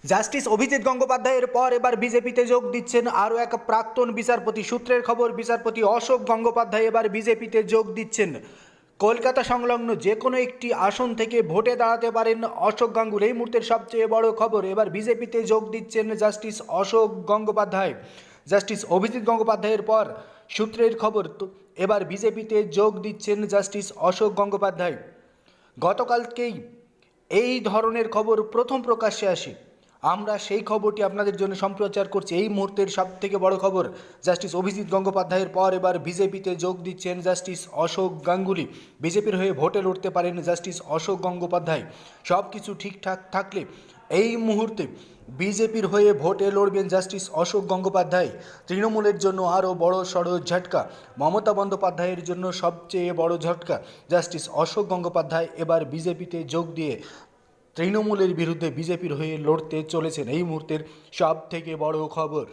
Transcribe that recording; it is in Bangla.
জাস্টিস অভিজিৎ গঙ্গোপাধ্যায়ের পর এবার বিজেপিতে যোগ দিচ্ছেন আরও এক প্রাক্তন বিচারপতি। সূত্রের খবর, বিচারপতি অশোক গঙ্গোপাধ্যায় এবার বিজেপিতে যোগ দিচ্ছেন। কলকাতা সংলগ্ন যে কোনো একটি আসন থেকে ভোটে দাঁড়াতে পারেন অশোক গাঙ্গুলি। এই মুহূর্তের সবচেয়ে বড় খবর, এবার বিজেপিতে যোগ দিচ্ছেন জাস্টিস অশোক গঙ্গোপাধ্যায়। জাস্টিস অভিজিৎ গঙ্গোপাধ্যায়ের পর সূত্রের খবর, তো এবার বিজেপিতে যোগ দিচ্ছেন জাস্টিস অশোক গঙ্গোপাধ্যায়। গতকালকেই এই ধরনের খবর প্রথম প্রকাশ্যে আসে। আমরা সেই খবরটি আপনাদের জন্য সম্প্রচার করছি। এই মুহূর্তের সবথেকে বড় খবর, জাস্টিস অভিজিৎ গঙ্গোপাধ্যায়ের পর এবার বিজেপিতে যোগ দিচ্ছেন জাস্টিস অশোক গাঙ্গুলি। বিজেপির হয়ে ভোটে লড়তে পারেন জাস্টিস অশোক গঙ্গোপাধ্যায়। সব কিছু ঠিকঠাক থাকলে এই মুহূর্তে বিজেপির হয়ে ভোটে লড়বেন জাস্টিস অশোক গঙ্গোপাধ্যায়। তৃণমূলের জন্য আরও বড় সড় ঝটকা, মমতা বন্দ্যোপাধ্যায়ের জন্য সবচেয়ে বড় ঝটকা। জাস্টিস অশোক গঙ্গোপাধ্যায় এবার বিজেপিতে যোগ দিয়ে তৃণমূলের বিরুদ্ধে বিজেপির হয়ে লড়তে চলেছেন। এই মুহূর্তের সব থেকে বড় খবর।